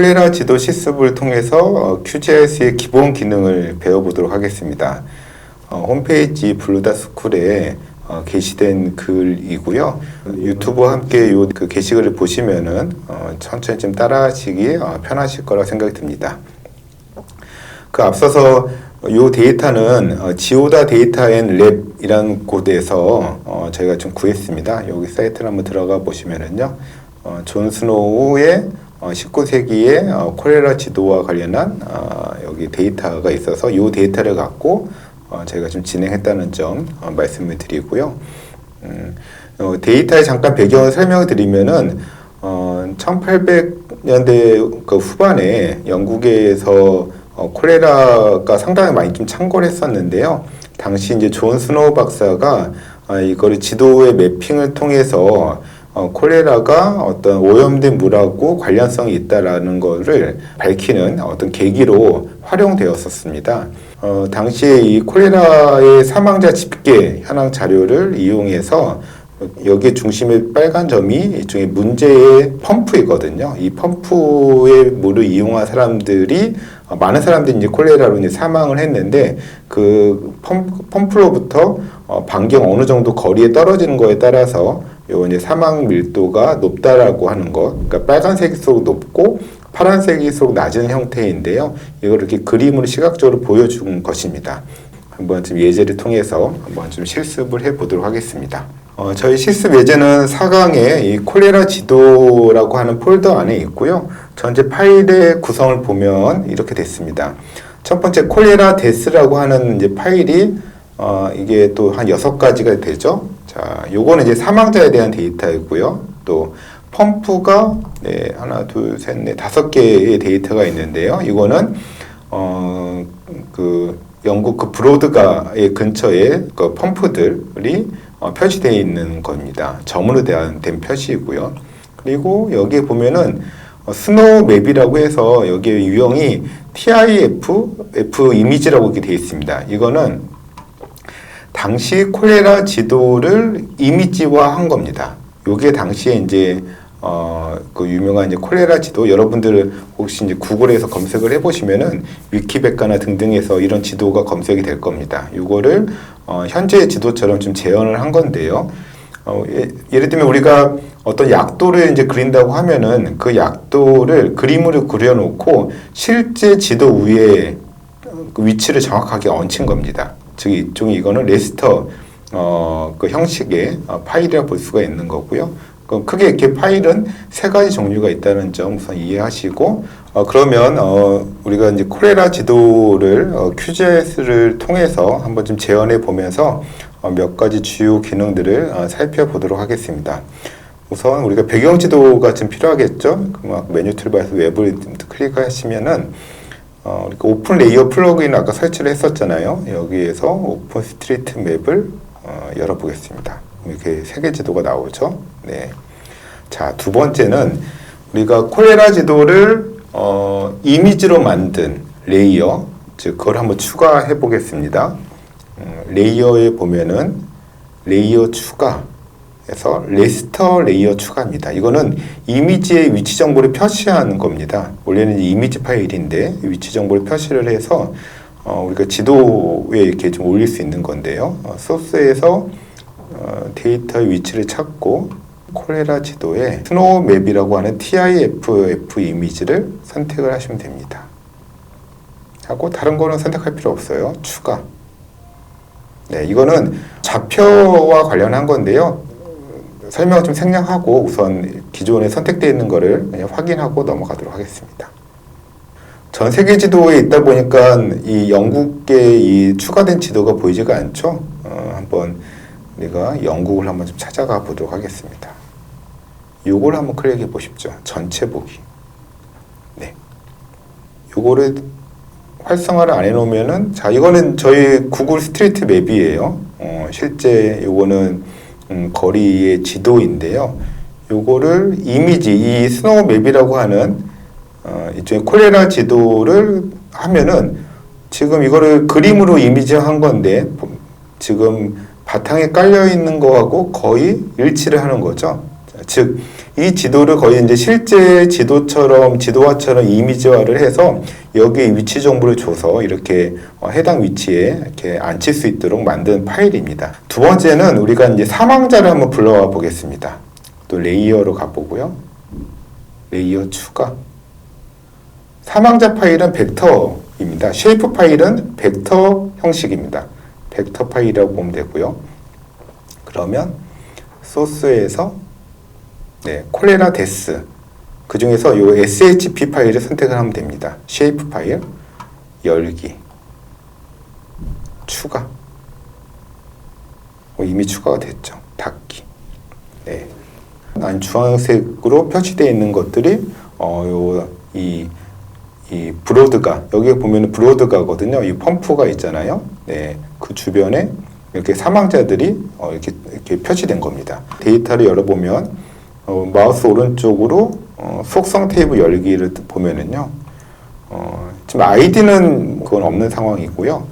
콜레라 지도 실습을 통해서 QGIS의 기본 기능을 배워보도록 하겠습니다. 홈페이지 블루닷스쿨에 게시된 글이고요. 유튜브와 함께 그 게시글을 보시면은 천천히 좀 따라하시기 편하실 거라 생각이 듭니다. 그 앞서서 이 데이터는 지오다 데이터 앤 랩이라는 곳에서 저희가 좀 구했습니다. 여기 사이트를 한번 들어가 보시면은요, 존 스노우의 19세기의 콜레라 지도와 관련한 여기 데이터가 있어서 이 데이터를 갖고 저희가 좀 진행했다는 점 말씀을 드리고요. 데이터의 잠깐 배경을 설명을 드리면은 1800년대 그 후반에 영국에서 콜레라가 상당히 많이 좀 창궐 했었는데요. 당시 이제 존 스노우 박사가 이거를 지도의 매핑을 통해서 콜레라가 어떤 오염된 물하고 관련성이 있다라는 것을 밝히는 어떤 계기로 활용되었었습니다. 당시에 이 콜레라의 사망자 집계 현황 자료를 이용해서 여기에 중심에 빨간 점이 일종의 문제의 펌프이거든요. 이 펌프의 물을 이용한 사람들이 많은 사람들이 이제 콜레라로 이제 사망을 했는데 그 펌프로부터 반경 어느 정도 거리에 떨어지는 거에 따라서 요 이제 사망 밀도가 높다라고 하는 것. 그러니까 빨간색일수록 높고 파란색일수록 낮은 형태인데요. 이걸 이렇게 그림으로 시각적으로 보여준 것입니다. 한번 좀 예제를 통해서 한번 좀 실습을 해보도록 하겠습니다. 저희 실습 예제는 4강에 이 콜레라 지도라고 하는 폴더 안에 있고요. 전체 파일의 구성을 보면 이렇게 됐습니다. 첫 번째 콜레라 데스라고 하는 이제 파일이 이게 또 한 6가지가 되죠. 자, 요거는 이제 사망자에 대한 데이터이고요. 또 펌프가 하나, 둘, 셋, 넷, 5개의 데이터가 있는데요. 이거는 그 영국 그 브로드가의 근처에 그 펌프들이 표시되어 있는 겁니다. 점으로 된 표시이고요. 그리고 여기에 보면은 스노우 맵이라고 해서 여기에 유형이 TIF 이미지라고 이렇게 되어 있습니다. 이거는 당시 콜레라 지도를 이미지화한 겁니다. 요게 당시에 이제 그 유명한 이제 콜레라 지도, 여러분들 혹시 이제 구글에서 검색을 해보시면은 위키백과나 등등에서 이런 지도가 검색이 될 겁니다. 요거를 현재의 지도처럼 좀 재현을 한 건데요. 예를 들면 우리가 어떤 약도를 이제 그린다고 하면은 그 약도를 그림으로 그려놓고 실제 지도 위에 그 위치를 정확하게 얹힌 겁니다. 즉 이거는 레스터 그 형식의 파일이라 볼 수가 있는 거고요. 크게 이렇게 파일은 3가지 종류가 있다는 점 우선 이해하시고, 그러면 우리가 이제 콜레라 지도를 QGIS를 통해서 한번 좀 재현해 보면서 몇 가지 주요 기능들을 살펴보도록 하겠습니다. 우선 우리가 배경 지도가 좀 필요하겠죠. 막 메뉴 툴바에서 웹을 클릭하시면은 우리가 오픈 레이어 플러그인 아까 설치를 했었잖아요. 여기에서 오픈 스트리트 맵을 열어보겠습니다. 이렇게 3개 지도가 나오죠. 네. 자, 두 번째는 우리가 콜레라 지도를 이미지로 만든 레이어, 즉 그걸 한번 추가해 보겠습니다. 레이어에 보면은 레이어 추가에서 레스터 레이어 추가입니다. 이거는 이미지의 위치 정보를 표시하는 겁니다. 원래는 이미지 파일인데 위치 정보를 표시를 해서 우리가 지도에 이렇게 좀 올릴 수 있는 건데요. 소스에서 데이터의 위치를 찾고 콜레라 지도에 스노우 맵이라고 하는 TIFF 이미지를 선택을 하시면 됩니다. 하고 다른 거는 선택할 필요 없어요. 추가. 네, 이거는 좌표와 관련한 건데요. 설명을 좀 생략하고 우선 기존에 선택되어 있는 거를 그냥 확인하고 넘어가도록 하겠습니다. 전 세계 지도에 있다 보니까 이 영국의 이 추가된 지도가 보이지가 않죠. 한번 우리가 영국을 한번 좀 찾아가 보도록 하겠습니다. 요걸 한번 클릭해 보십시오. 전체 보기. 네. 요거를 활성화를 안 해놓으면은, 자, 이거는 저희 구글 스트리트 맵이에요. 실제 요거는 거리의 지도인데요. 요거를 이미지, 이 스노우 맵이라고 하는 일종의 콜레라 지도를 하면은 지금 이거를 그림으로 이미지한 건데 지금 바탕에 깔려 있는 거하고 거의 일치를 하는 거죠. 즉, 이 지도를 거의 이제 실제 지도화처럼 이미지화를 해서 여기에 위치 정보를 줘서 이렇게 해당 위치에 이렇게 앉힐 수 있도록 만든 파일입니다. 두 번째는 우리가 이제 사망자를 한번 불러와 보겠습니다. 또 레이어로 가보고요. 레이어 추가. 사망자 파일은 벡터입니다. 쉐이프 파일은 벡터 형식입니다. 벡터 파일이라고 보면 되고요. 그러면 소스에서 콜레라 데스 그 중에서 요 SHP 파일을 선택을 하면 됩니다. 쉐이프 파일 열기 추가 이미 추가가 됐죠. 닫기. 네. 주황색으로 표시되어 있는 것들이 이 브로드가 여기에 보면 브로드가거든요. 이 펌프가 있잖아요. 네, 그 주변에 이렇게 사망자들이 이렇게 표시된 겁니다. 데이터를 열어보면 마우스 오른쪽으로 속성 테이블 열기를 보면은요. 지금 아이디는 그건 없는 상황이고요.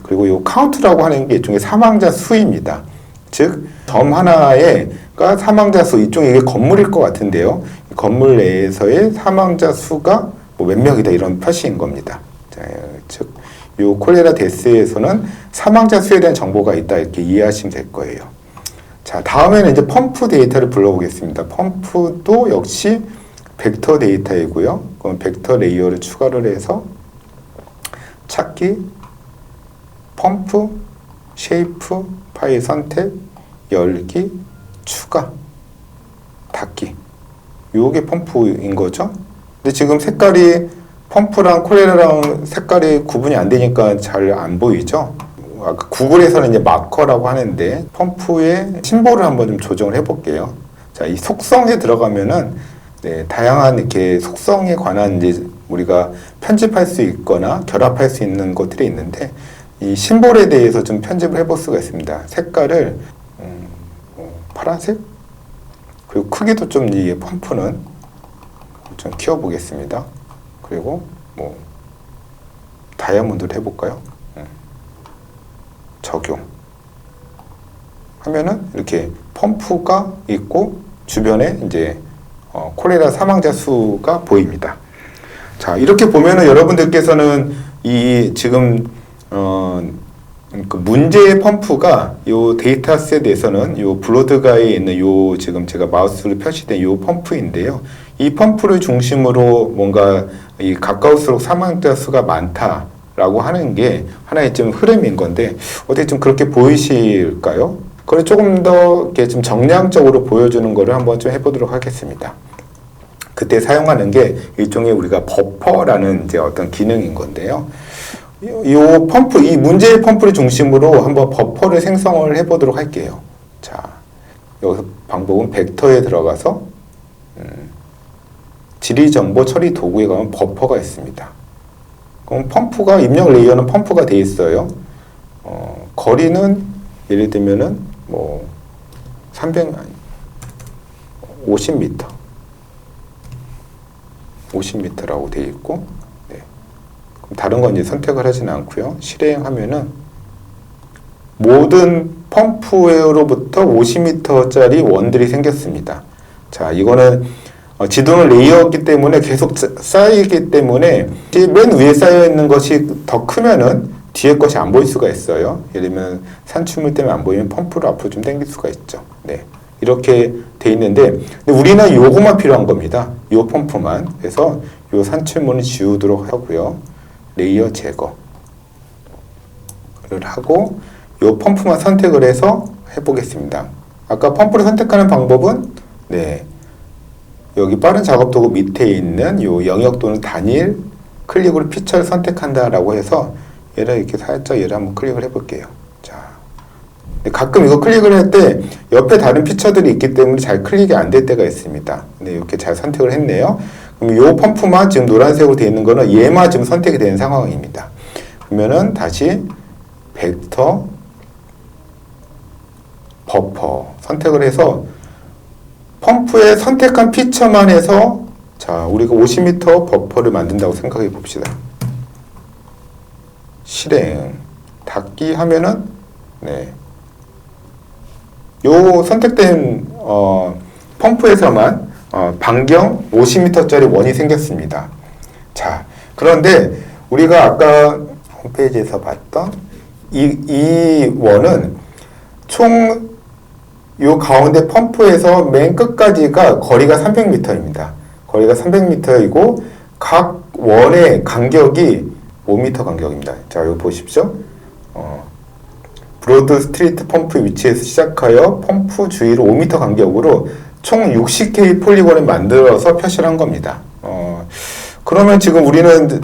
그리고 이 카운트라고 하는 게 일종의 사망자 수입니다. 즉, 점 하나에가 사망자 수, 이쪽에 이게 건물일 것 같은데요. 건물 내에서의 사망자 수가 뭐 몇 명이다 이런 표시인 겁니다. 자, 즉, 이 콜레라 데스에서는 사망자 수에 대한 정보가 있다 이렇게 이해하시면 될 거예요. 자, 다음에는 이제 펌프 데이터를 불러보겠습니다. 펌프도 역시 벡터 데이터이고요. 그럼 벡터 레이어를 추가를 해서 찾기, 펌프, 쉐이프, 파일 선택, 열기, 추가, 닫기. 요게 펌프인 거죠. 근데 지금 색깔이 펌프랑 콜레라랑 색깔이 구분이 안 되니까 잘 안 보이죠. 아까 구글에서는 이제 마커라고 하는데 펌프의 심볼을 한번 좀 조정을 해볼게요. 자, 이 속성에 들어가면은 다양한 이렇게 속성에 관한 이제 우리가 편집할 수 있거나 결합할 수 있는 것들이 있는데 이 심볼에 대해서 좀 편집을 해볼 수가 있습니다. 색깔을 파란색 그리고 크기도 좀 이 펌프는 좀 키워보겠습니다. 그리고 뭐 다이아몬드를 해볼까요? 적용 하면은 이렇게 펌프가 있고 주변에 이제 콜레라 사망자 수가 보입니다. 자, 이렇게 보면은 여러분들께서는 이 지금 그 문제의 펌프가 요 데이터셋에서는 요 블로드가에 있는 요 지금 제가 마우스로 표시된 요 펌프인데요. 이 펌프를 중심으로 뭔가 이 가까울수록 사망자 수가 많다라고 하는 게 하나의 좀 흐름인 건데 어떻게 좀 그렇게 보이실까요? 그걸 조금 더 이렇게 좀 정량적으로 보여주는 거를 한번 좀 해보도록 하겠습니다. 그때 사용하는 게 일종의 우리가 버퍼라는 이제 어떤 기능인 건데요. 이 펌프, 이 문제의 펌프를 중심으로 한번 버퍼를 생성을 해보도록 할게요. 자, 여기서 방법은 벡터에 들어가서 지리정보 처리 도구에 가면 버퍼가 있습니다. 그럼 펌프가 입력 레이어는 펌프가 돼 있어요. 거리는 예를 들면은 뭐 50m라고 돼 있고, 그럼 다른 건 이제 선택을 하지는 않고요. 실행하면은 모든 펌프로부터 50m짜리 원들이 생겼습니다. 자, 이거는 지도는 레이어였기 때문에 계속 쌓이기 때문에 맨 위에 쌓여 있는 것이 더 크면은 뒤에 것이 안 보일 수가 있어요. 예를 들면 산출물 때문에 안 보이면 펌프를 앞으로 좀 당길 수가 있죠. 네. 이렇게 돼 있는데 근데 우리는 요거만 필요한 겁니다. 요 펌프만. 그래서 요 산출물은 지우도록 하고요. 레이어 제거를 하고 요 펌프만 선택을 해서 해보겠습니다. 아까 펌프를 선택하는 방법은 여기 빠른 작업 도구 밑에 있는 요 영역 또는 단일 클릭으로 피처를 선택한다라고 해서 얘를 이렇게 살짝 얘를 한번 클릭을 해볼게요. 자, 가끔 이거 클릭을 할 때 옆에 다른 피처들이 있기 때문에 잘 클릭이 안 될 때가 있습니다. 근데 이렇게 잘 선택을 했네요. 그럼 요 펌프만 지금 노란색으로 되어 있는 거는 얘만 지금 선택이 되는 상황입니다. 그러면은 다시 벡터 버퍼 선택을 해서 펌프에 선택한 피처만 해서 자, 우리가 50m 버퍼를 만든다고 생각해 봅시다. 실행 닫기 하면은 요 선택된 펌프에서만 반경 50m짜리 원이 생겼습니다. 자, 그런데 우리가 아까 홈페이지에서 봤던 이 원은 총 요 가운데 펌프에서 맨 끝까지가 거리가 300m입니다. 거리가 300m이고 각 원의 간격이 5m 간격입니다. 자, 여기 보십시오. 브로드 스트리트 펌프 위치에서 시작하여 펌프 주위로 5m 간격으로 총 60개의 폴리곤을 만들어서 표시를 한 겁니다. 그러면 지금 우리는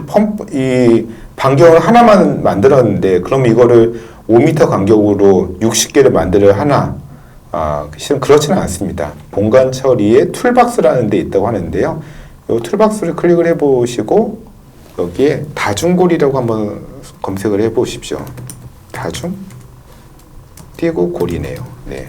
이 반경을 하나만 만들었는데, 그럼 이거를 5m 간격으로 60개를 만들어야 하나? 실은 그렇지는 않습니다. 본관 처리에 툴박스라는 데 있다고 하는데요. 이 툴박스를 클릭을 해보시고, 여기에 다중고리라고 한번 검색을 해보십시오. 다중? 띄고 고리네요. 네.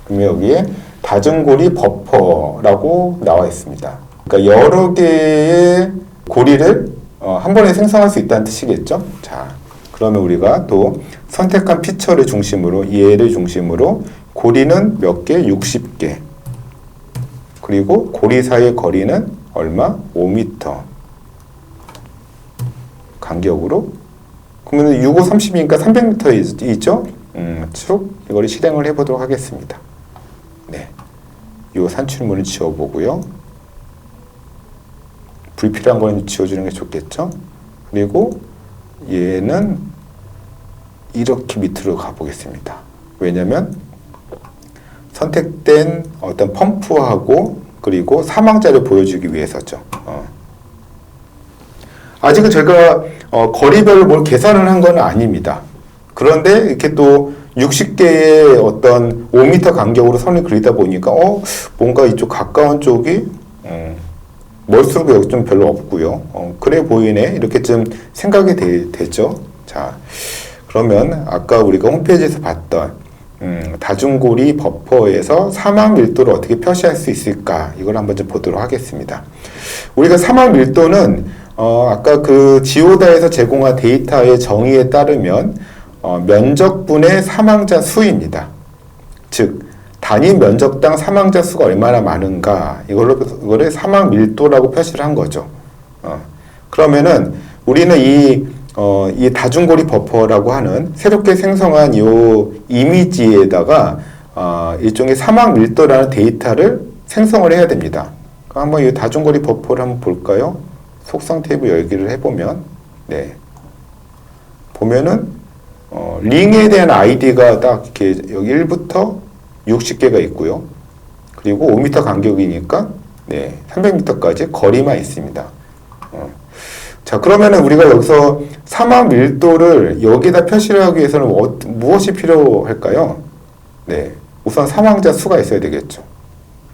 그러면 여기에 다중고리 버퍼라고 나와 있습니다. 그러니까 여러 개의 고리를 한 번에 생성할 수 있다는 뜻이겠죠. 자, 그러면 우리가 또 선택한 피처를 중심으로, 얘를 중심으로 고리는 몇 개? 60개. 그리고 고리 사이의 거리는 얼마? 5m 간격으로. 그러면 6, 5, 30이니까 300m 있죠? 쭉 이걸 실행을 해보도록 하겠습니다. 네, 이 산출물은 지워보고요. 불필요한 거는 지워주는 게 좋겠죠? 그리고 얘는 이렇게 밑으로 가보겠습니다. 왜냐면 선택된 어떤 펌프하고 그리고 사망자를 보여주기 위해서죠. 아직은 제가 거리별로 뭘 계산을 한 건 아닙니다. 그런데 이렇게 또 60개의 어떤 5m 간격으로 선을 그리다 보니까 뭔가 이쪽 가까운 쪽이 멀수록 여기 좀 별로 없고요. 그래 보이네, 이렇게 좀 생각이 되죠. 자, 그러면 아까 우리가 홈페이지에서 봤던 다중고리 버퍼에서 사막 밀도를 어떻게 표시할 수 있을까, 이걸 한번 좀 보도록 하겠습니다. 우리가 사막 밀도는 아까 그 지오다에서 제공한 데이터의 정의에 따르면 면적분의 사망자 수입니다. 즉 단위 면적당 사망자 수가 얼마나 많은가, 이거를 사망 밀도라고 표시를 한 거죠. 그러면은 우리는 이 다중고리 버퍼라고 하는 새롭게 생성한 이 이미지에다가 일종의 사망 밀도라는 데이터를 생성을 해야 됩니다. 그럼 한번 이 다중고리 버퍼를 한번 볼까요? 속성 탭을 열기를 해보면, 네, 보면은 링에 대한 아이디가 딱 이렇게 여기 1부터 60개가 있고요. 그리고 5m 간격이니까 네, 300m까지 거리만 있습니다. 자, 그러면은 우리가 여기서 사막 밀도를 여기다 표시를 하기 위해서는 무엇이 필요할까요? 네, 우선 사망자 수가 있어야 되겠죠.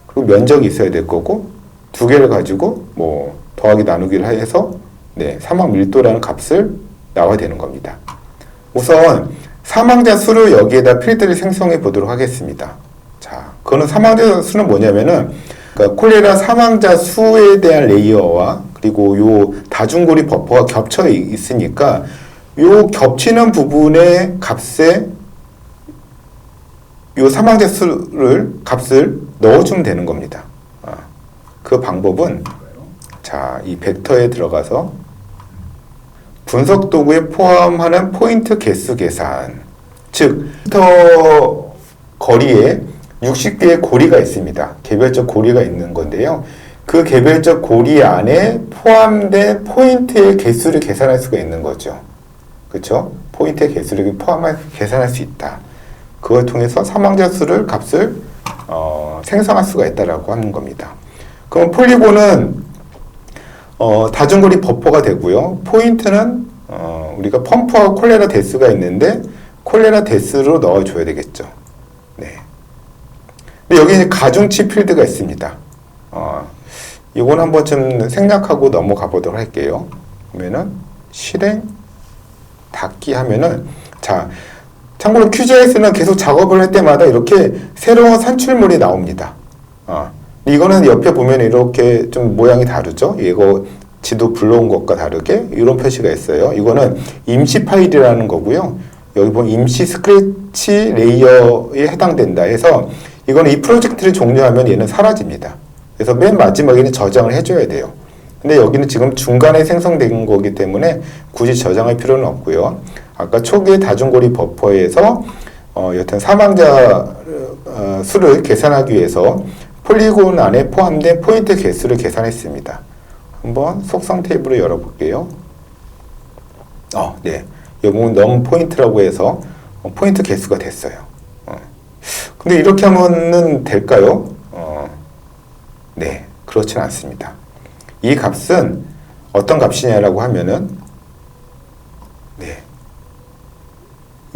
그리고 면적이 있어야 될 거고, 두 개를 가지고 뭐 더하기 나누기를 해서 네, 사막 밀도라는 값을 나와야 되는 겁니다. 우선 사망자 수를 여기에다 필드를 생성해 보도록 하겠습니다. 자, 그거는 사망자 수는 뭐냐면은, 그러니까 콜레라 사망자 수에 대한 레이어와 그리고 요 다중고리 버퍼가 겹쳐 있으니까 요 겹치는 부분의 값에 요 사망자 수를 값을 넣어주면 되는 겁니다. 그 방법은, 자, 이 벡터에 들어가서 분석 도구에 포함하는 포인트 개수 계산, 즉 벡터 거리에 60개의 고리가 있습니다. 개별적 고리가 있는 건데요. 그 개별적 고리 안에 포함된 포인트의 개수를 계산할 수가 있는 거죠. 그렇죠? 포인트의 개수를 계산할 수 있다. 그걸 통해서 사망자 수를 값을 생성할 수가 있다라고 하는 겁니다. 그럼 폴리곤은 다중거리 버퍼가 되고요. 포인트는 우리가 펌프하고 콜레라 데스가 있는데 콜레라 데스로 넣어줘야 되겠죠. 네. 근데 여기 이제 가중치 필드가 있습니다. 이건 한번 좀 생략하고 넘어가 보도록 할게요. 그러면은 실행 닫기 하면은, 자, 참고로 QGIS는 계속 작업을 할 때마다 이렇게 새로운 산출물이 나옵니다. 이거는 옆에 보면 이렇게 좀 모양이 다르죠? 이거 지도 불러온 것과 다르게 이런 표시가 있어요. 이거는 임시 파일이라는 거고요. 여기 보면 임시 스크래치 레이어에 해당된다 해서 이거는 이 프로젝트를 종료하면 얘는 사라집니다. 그래서 맨 마지막에는 저장을 해줘야 돼요. 근데 여기는 지금 중간에 생성된 거기 때문에 굳이 저장할 필요는 없고요. 아까 초기의 다중고리 버퍼에서 여튼 사망자 수를 계산하기 위해서 폴리곤 안에 포함된 포인트 개수를 계산했습니다. 한번 속성 테이블을 열어볼게요. 네. 여기 넘 포인트라고 해서 포인트 개수가 됐어요. 근데 이렇게 하면은 될까요? 네. 그렇진 않습니다. 이 값은 어떤 값이냐라고 하면은, 네.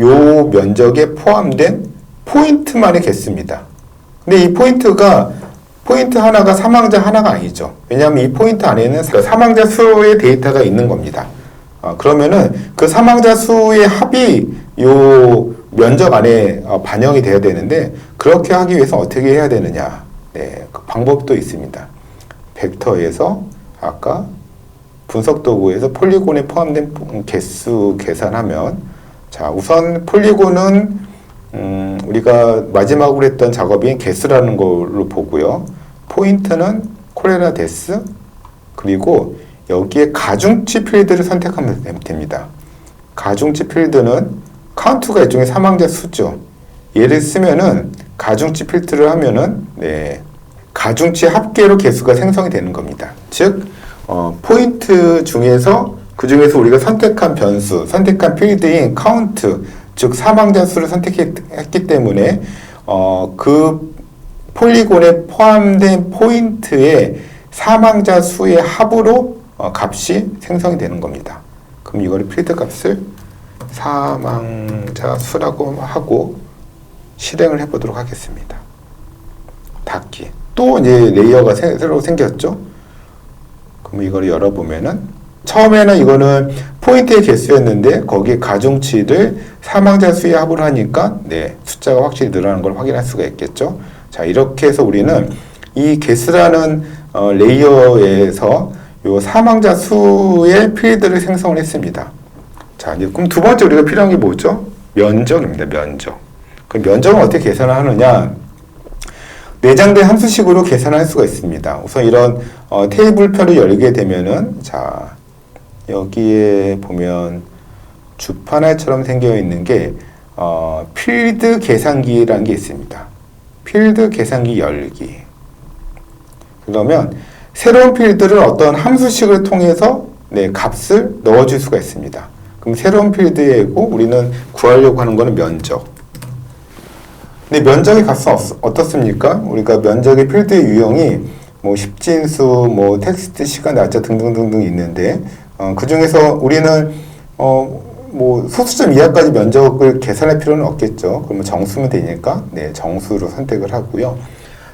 요 면적에 포함된 포인트만의 개수입니다. 근데 이 포인트 하나가 사망자 하나가 아니죠. 왜냐하면 이 포인트 안에는 사망자 수의 데이터가 있는 겁니다. 그러면은 그 사망자 수의 합이 요 면적 안에 반영이 돼야 되는데, 그렇게 하기 위해서 어떻게 해야 되느냐. 네, 그 방법도 있습니다. 벡터에서 아까 분석 도구에서 폴리곤에 포함된 개수 계산하면, 자, 우선 폴리곤은 우리가 마지막으로 했던 작업인 개수라는 걸로 보고요. 포인트는 콜레라 데스, 그리고 여기에 가중치 필드를 선택하면 됩니다. 가중치 필드는 카운트가 일종의 사망자 수죠. 얘를 쓰면은 가중치 필드를 하면은, 네, 가중치 합계로 개수가 생성이 되는 겁니다. 즉, 포인트 중에서 그 중에서 우리가 선택한 변수, 선택한 필드인 카운트, 즉 사망자 수를 선택했기 때문에 그 폴리곤에 포함된 포인트의 사망자 수의 합으로 값이 생성이 되는 겁니다. 그럼 이거를 필드 값을 사망자 수라고 하고 실행을 해보도록 하겠습니다. 닫기. 또 이제 레이어가 새로 생겼죠. 그럼 이걸 열어보면은, 처음에는 이거는 포인트의 개수였는데 거기에 가중치를 사망자 수의 합으로 하니까, 네, 숫자가 확실히 늘어나는 걸 확인할 수가 있겠죠. 자, 이렇게 해서 우리는 이 개수라는 레이어에서 요 사망자 수의 필드를 생성을 했습니다. 자, 이제 그럼 두 번째 우리가 필요한 게 뭐죠? 면적입니다. 면적. 그 면적은 어떻게 계산을 하느냐? 내장된 함수식으로 계산할 수가 있습니다. 우선 이런 테이블표를 열게 되면은, 자, 여기에 보면 주판알처럼 생겨 있는 게 필드 계산기라는 게 있습니다. 필드 계산기 열기. 그러면 새로운 필드를 어떤 함수식을 통해서, 네, 값을 넣어줄 수가 있습니다. 그럼 새로운 필드이고 우리는 구하려고 하는 거는 면적. 근데 면적의 값은 어떻습니까? 우리가 면적의 필드의 유형이 뭐 십진수, 뭐 텍스트, 시간, 날짜 등등등등 있는데, 그 중에서 우리는 뭐 소수점 이하까지 면적을 계산할 필요는 없겠죠. 그러면 정수면 되니까, 네, 정수로 선택을 하고요.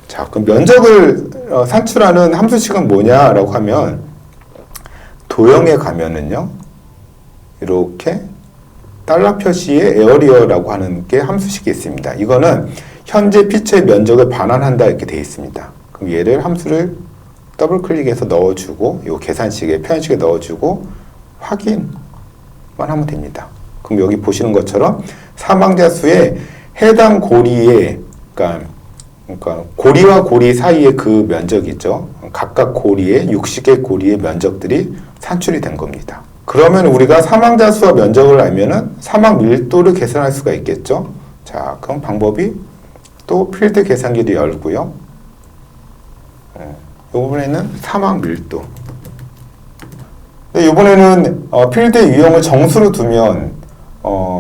자, 그럼 면적을 산출하는 함수식은 뭐냐라고 하면, 도형에 가면은요, 이렇게 달러 표시에 에어리어라고 하는 게 함수식이 있습니다. 이거는 현재 피처의 면적을 반환한다 이렇게 되어 있습니다. 그럼 얘를 함수를 더블 클릭해서 넣어주고, 이 계산식에 표현식에 넣어주고 확인만 하면 됩니다. 그럼 여기 보시는 것처럼 사망자 수의 해당 고리에, 그러니까 고리와 고리 사이의 그 면적이죠. 각각 고리의 60개 고리의 면적들이 산출이 된 겁니다. 그러면 우리가 사망자 수와 면적을 알면은 사망 밀도를 계산할 수가 있겠죠. 자, 그럼 방법이 또 필드 계산기를 열고요. 이번에는 사망 밀도. 이번에는 필드의 유형을 정수로 두면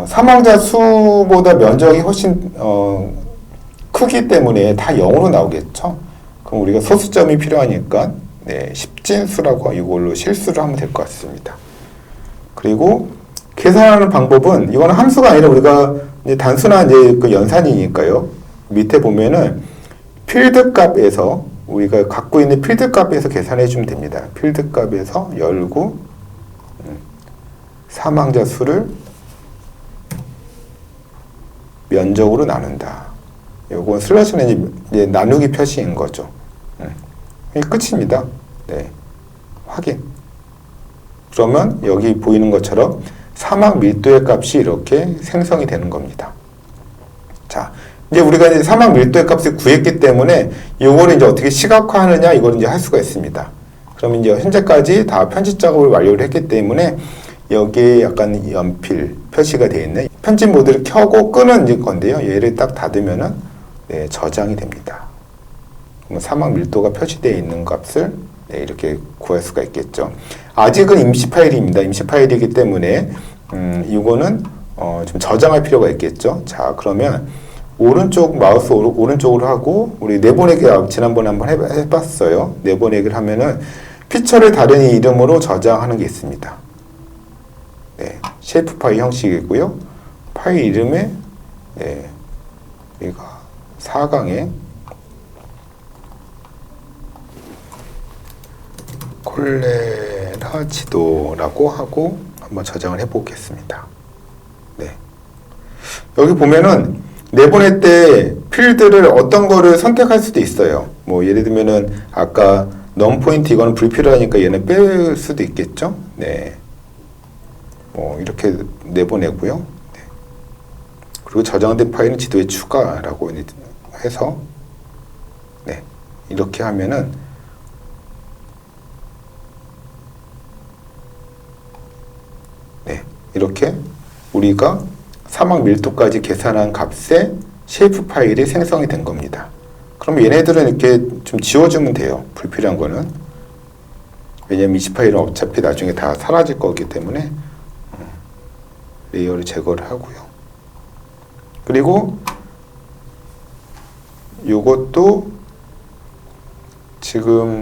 사망자 수보다 면적이 훨씬 크기 때문에 다 0으로 나오겠죠. 그럼 우리가 소수점이 필요하니까, 네, 십진수라고 이걸로 실수를 하면 될 것 같습니다. 그리고 계산하는 방법은, 이거는 함수가 아니라 우리가 이제 단순한 이제 그 연산이니까요. 밑에 보면은 필드 값에서 우리가 갖고 있는 필드 값에서 계산해 주면 됩니다. 필드 값에서 열고 사망자 수를 면적으로 나눈다. 요건 슬래시는 이제 나누기 표시인 거죠. 이게 끝입니다. 네. 확인. 그러면 여기 보이는 것처럼 사망 밀도의 값이 이렇게 생성이 되는 겁니다. 자, 이제 우리가 이제 사막 밀도의 값을 구했기 때문에 이거를 이제 어떻게 시각화하느냐 이걸 이제 할 수가 있습니다. 그러면 이제 현재까지 다 편집 작업을 완료를 했기 때문에 여기에 약간 연필 표시가 되어 있는 편집 모드를 켜고 끄는 건데요. 얘를 딱 닫으면은 네, 저장이 됩니다. 그러면 사막 밀도가 표시되어 있는 값을 네, 이렇게 구할 수가 있겠죠. 아직은 임시 파일입니다. 임시 파일이기 때문에 이거는 좀 저장할 필요가 있겠죠. 자, 그러면 오른쪽 마우스 오른쪽으로 하고 우리 내보내기 지난번에 한번 해봤어요. 내보내기를 하면은 피처를 다른 이름으로 저장하는 게 있습니다. 네, 쉐이프 파일 형식이고요. 파일 이름에 네, 여기가 4강에 콜레라 지도라고 하고 한번 저장을 해보겠습니다. 네, 여기 보면은 내보낼 때 필드를 어떤 거를 선택할 수도 있어요. 뭐 예를 들면은 아까 넘 포인트 이거는 불필요하니까 얘는 뺄 수도 있겠죠. 네, 뭐 이렇게 내보내고요. 네. 그리고 저장된 파일은 지도에 추가라고 해서 네, 이렇게 하면은 네, 이렇게 우리가 사막 밀도까지 계산한 값의 쉐이프 파일이 생성이 된 겁니다. 그럼 얘네들은 이렇게 좀 지워주면 돼요. 불필요한 거는. 왜냐면 이 파일은 어차피 나중에 다 사라질 거기 때문에 레이어를 제거를 하고요. 그리고 요것도 지금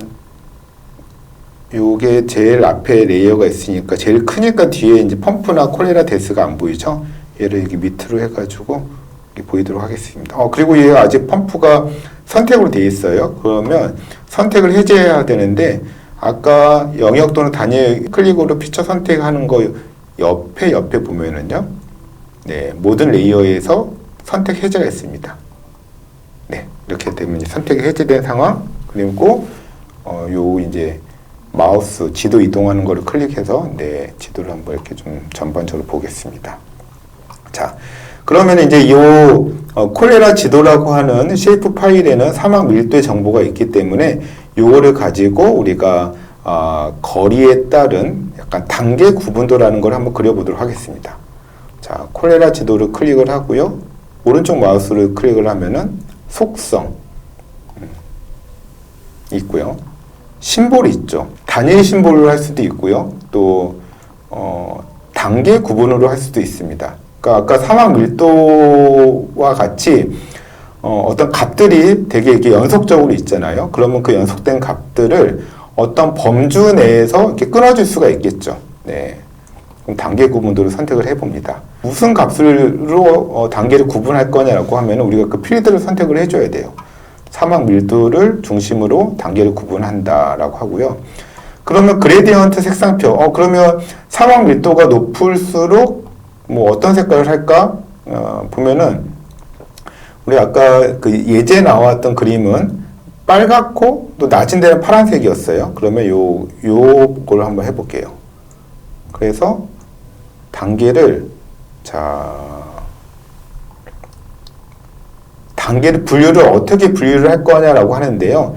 요게 제일 앞에 레이어가 있으니까 제일 크니까 뒤에 이제 펌프나 콜레라 데스가 안 보이죠? 얘를 이렇게 밑으로 해가지고 이렇게 보이도록 하겠습니다. 그리고 얘 아직 펌프가 선택으로 되어 있어요. 그러면 선택을 해제해야 되는데 아까 영역 또는 단위 클릭으로 피처 선택하는 거 옆에 보면은요. 네, 모든 레이어에서 선택 해제가 있습니다. 네, 이렇게 되면 선택이 해제된 상황. 그리고 요 이제 마우스 지도 이동하는 거를 클릭해서 네, 지도를 한번 이렇게 좀 전반적으로 보겠습니다. 자, 그러면 이제 이 콜레라 지도라고 하는 쉐이프 파일에는 사막 밀도의 정보가 있기 때문에 요거를 가지고 우리가 거리에 따른 약간 단계 구분도라는 걸 한번 그려보도록 하겠습니다. 자, 콜레라 지도를 클릭을 하고요. 오른쪽 마우스를 클릭을 하면은 속성 있고요. 심볼이 있죠. 단일 심볼로 할 수도 있고요. 또 단계 구분으로 할 수도 있습니다. 그러니까 아까 사막 밀도와 같이 어떤 값들이 되게 이렇게 연속적으로 있잖아요. 그러면 그 연속된 값들을 어떤 범주 내에서 이렇게 끊어줄 수가 있겠죠. 네. 그럼 단계 구분도를 선택을 해봅니다. 무슨 값으로 단계를 구분할 거냐라고 하면 우리가 그 필드를 선택을 해줘야 돼요. 사막 밀도를 중심으로 단계를 구분한다라고 하고요. 그러면 그레디언트 색상표. 그러면 사막 밀도가 높을수록 뭐 어떤 색깔을 할까? 보면은 우리 아까 그 예제 나왔던 그림은 빨갛고 또 낮은 데는 파란색이었어요. 그러면 요걸 한번 해볼게요. 그래서 단계를 분류를 어떻게 분류를 할 거냐라고 하는데요.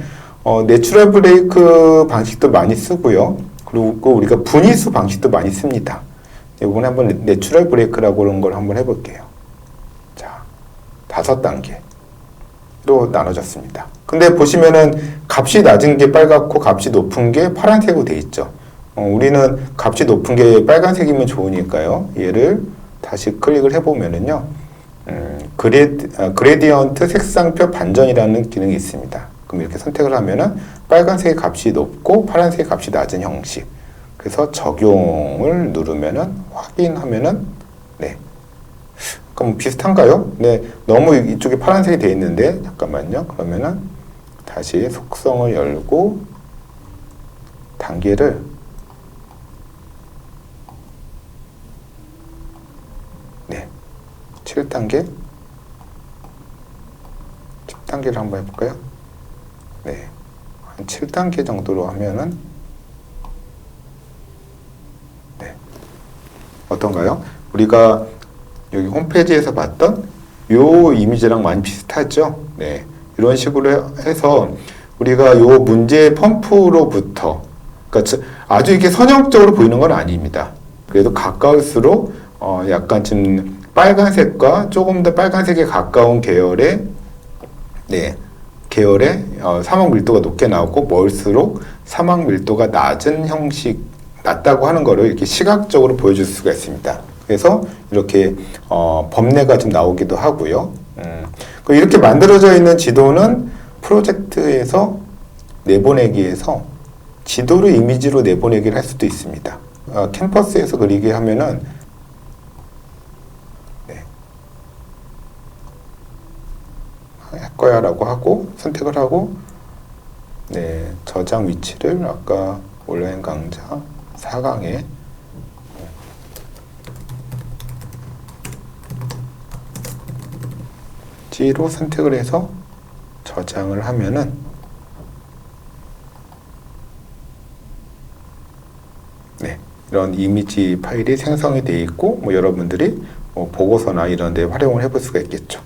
내추럴 브레이크 방식도 많이 쓰고요. 그리고 우리가 분위수 방식도 많이 씁니다. 이번에 한번 내추럴 브레이크라고 그런 걸 한번 해볼게요. 자, 5단계로 나눠졌습니다. 근데 보시면은 값이 낮은 게 빨갛고 값이 높은 게 파란색으로 돼 있죠. 우리는 값이 높은 게 빨간색이면 좋으니까요. 얘를 다시 클릭을 해보면은요. 그레디언트 색상표 반전이라는 기능이 있습니다. 그럼 이렇게 선택을 하면은 빨간색의 값이 높고 파란색의 값이 낮은 형식. 그래서 적용을 누르면은 확인하면은 네. 그럼 비슷한가요? 네. 너무 이쪽에 파란색이 되어 있는데 잠깐만요. 그러면은 다시 속성을 열고 단계를 네. 7단계 10단계를 한번 해볼까요? 네. 한 7단계 정도로 하면은 네. 어떤가요? 우리가 여기 홈페이지에서 봤던 요 이미지랑 많이 비슷하죠. 네. 이런 식으로 해서 우리가 요 문제 펌프로부터, 그러니까 아주 이게 선형적으로 보이는 건 아닙니다. 그래도 가까울수록 약간 좀 빨간색과 조금 더 빨간색에 가까운 계열의 사막 밀도가 높게 나오고 멀수록 사막 밀도가 낮은 형식, 낮다고 하는 거를 이렇게 시각적으로 보여줄 수가 있습니다. 그래서 이렇게 범례가 좀 나오기도 하고요. 이렇게 만들어져 있는 지도는 프로젝트에서 내보내기에서 지도를 이미지로 내보내기를 할 수도 있습니다. 캠퍼스에서 그리게 하면은 할 거야 라고 하고 선택을 하고 저장 위치를 아까 온라인 강좌 4강에 G로 선택을 해서 저장을 하면은 이런 이미지 파일이 생성이 되어 있고 여러분들이 보고서나 이런 데 활용을 해볼 수가 있겠죠.